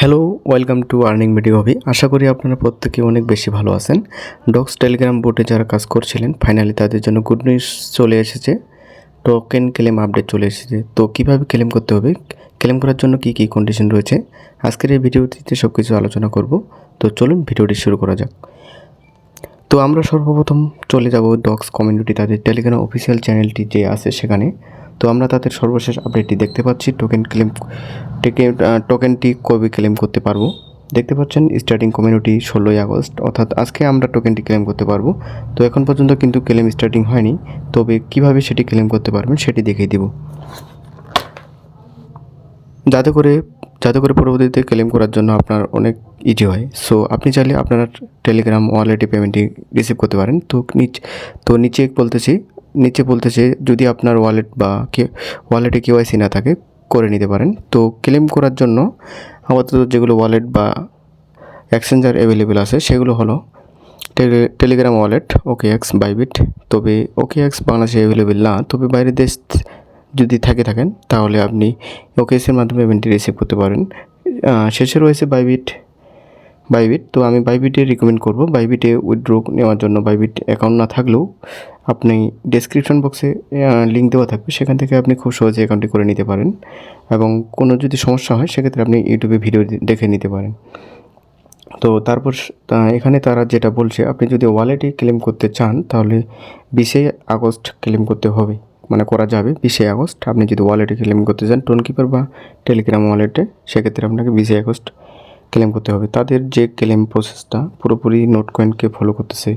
Hello, welcome to earning video হবি। আশা করি আপনারা প্রত্যেকে অনেক বেশি ভালো আছেন। ডক্স টেলিগ্রাম বোটে যারা কাজ করছিলেন ফাইনালি তাদের জন্য গুড নিউজ চলে এসেছে। টোকেন ক্লেম আপডেট চলে এসেছে। তো কিভাবে ক্লেম করতে হবে, ক্লেম করার জন্য কি কি কন্ডিশন রয়েছে, আজকের এই ভিডিওটিতে সব কিছু আলোচনা করব। তো চলুন ভিডিওটি শুরু করা যাক। তো আমরা সর্বপ্রথম চলে যাব ডক্স কমিউনিটি, তাদের টেলিগ্রাম অফিসিয়াল চ্যানেলটি যে আছে সেখানে। তো আমরা তাদের সর্বশেষ আপডেটটি দেখতে পাচ্ছি। টোকেনটি কবে ক্লেম করতে পারবো দেখতে পাচ্ছেন। স্টার্টিং কমিউনিটি 16ই আগস্ট, অর্থাৎ আজকে আমরা টোকেনটি ক্লেম করতে পারবো। তো এখন পর্যন্ত কিন্তু ক্লেম স্টার্টিং হয়নি, তবে কিভাবে সেটি ক্লেম করতে পারবেন সেটি দেখিয়ে দিব, যাতে করে পরবর্তীতে ক্লেম করার জন্য আপনার অনেক ইজি হয়। সো আপনি চাইলে আপনার টেলিগ্রাম ওয়ালেটে পেমেন্টটি রিসিভ করতে পারেন। নিচে বলতেছে যদি আপনার ওয়ালেটে কেওয়াইসি না থাকে করে নিতে পারেন। তো ক্লেম করার জন্য আপাতত যেগুলো ওয়ালেট বা এক্সচেঞ্জার অ্যাভেলেবেল আছে সেগুলো হলো টেলিগ্রাম ওয়ালেট, OKX, বাইবিট। তবে OKX বাংলাদেশে অ্যাভেলেবেল না, তবে বাইরের দেশ যদি থাকেন তাহলে আপনি OKX-এর মাধ্যমে পেমেন্টটি রিসিভ করতে পারেন। শেষে রয়েছে বাইবিট। তো আমি বাইবিটে রিকমেন্ড করব। বাইবিটে উইথড্র নেওয়ার জন্য বাইবিট অ্যাকাউন্ট না থাকলেও আপনি ডেসক্রিপশন বক্সে লিঙ্ক দেওয়া থাকবে, সেখান থেকে আপনি খুব সহজে অ্যাকাউন্টটি করে নিতে পারেন। এবং কোনো যদি সমস্যা হয় সেক্ষেত্রে আপনি ইউটিউবে ভিডিও দেখে নিতে পারেন। তো তারপর এখানে তারা যেটা বলছে, আপনি যদি ওয়ালেটে ক্লেম করতে চান তাহলে 20 আগস্ট ক্লেম করতে হবে, মানে করা যাবে 20 আগস্ট। আপনি যদি ওয়ালেটে ক্লেম করতে চান টোনকিপার বা টেলিগ্রাম ওয়ালেটে, সেক্ষেত্রে আপনাকে 20 আগস্ট ক্লেম করতে হবে। তাদের যে ক্লেম প্রসেসটা পুরোপুরি নোটকয়েনকে ফলো করতেছে।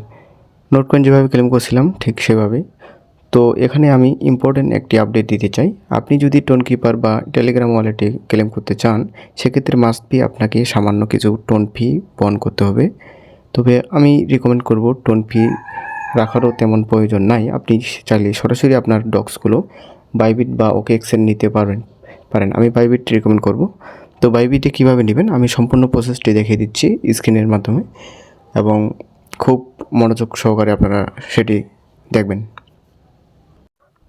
নোটকয়েন যেভাবে ক্লেম করছিলাম ঠিক সেভাবে। তো এখানে আমি ইম্পর্টেন্ট একটি আপডেট দিতে চাই। আপনি যদি টোনকিপার বা টেলিগ্রাম ওয়ালেটে ক্লেম করতে চান সেক্ষেত্রে মাস্ট বি আপনাকে সামান্য কিছু টোন ফি বহন করতে হবে। তবে আমি রিকমেন্ড করব টোন ফি রাখারও তেমন প্রয়োজন নাই। আপনি চাইলে সরাসরি আপনার ডক্সগুলো বাইবিট বা OKX-এর নিতে পারেন। আমি বাইবিট রিকমেন্ড করব। তো বাইবিটে কীভাবে নেবেন আমি সম্পূর্ণ প্রসেসটি দেখিয়ে দিচ্ছি স্ক্রিনের মাধ্যমে, এবং খুব মনোযোগ সহকারে আপনারা সেটি দেখবেন।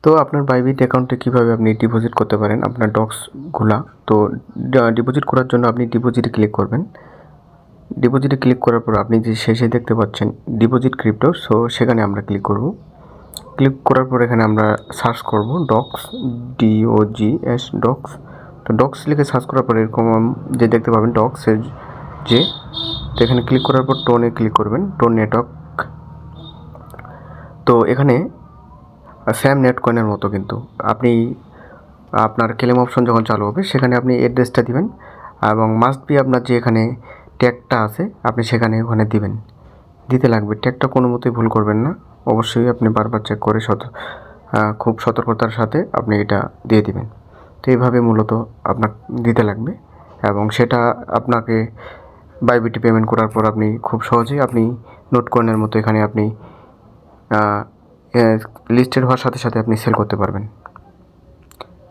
তো আপনার বাইবিট অ্যাকাউন্টে কীভাবে আপনি ডিপোজিট করতে পারেন আপনার ডক্সগুলা। তো ডিপোজিট করার জন্য আপনি ডিপোজিটে ক্লিক করবেন। ডিপোজিটে ক্লিক করার পর আপনি যে শেষে দেখতে পাচ্ছেন ডিপোজিট ক্রিপ্টো, সো সেখানে আমরা ক্লিক করব। ক্লিক করার পর এখানে আমরা সার্চ করব ডক্স, DOGS, ডক্স। তো ডক্স লিখে সার্চ করার পর এরকম যে দেখতে পাবেন ডক্সের যে, তো এখানে ক্লিক করার পর টোনে ক্লিক করবেন, টোন নেটওয়ার্ক। তো এখানে স্যাম নেটকয়েনের মতো কিন্তু আপনি আপনার ক্লেম অপশন যখন চালু হবে সেখানে আপনি অ্যাড্রেসটা দিবেন, এবং মাস্ট বি আপনার যে এখানে ট্যাগটা আছে আপনি ওখানে দিতে লাগবে। ট্যাগটা কোনো মতেই ভুল করবেন না, অবশ্যই আপনি বারবার চেক করে খুব সতর্কতার সাথে আপনি এটা দিয়ে দিবেন। তো এইভাবে মূলত আপনার দিতে লাগবে, এবং সেটা আপনাকে বাইবিটে পেমেন্ট করার পর আপনি খুব সহজেই আপনি নোটকয়েনের মতো এখানে আপনি লিস্টেড হওয়ার সাথে সাথে আপনি সেল করতে পারবেন।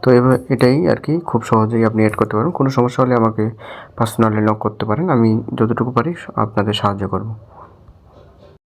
তো এটাই আর কি, খুব সহজেই আপনি অ্যাড করতে পারবেন। কোনো সমস্যা হলে আমাকে পার্সোনালি নক করতে পারেন, আমি যতটুকু পারি আপনাদের সাহায্য করব।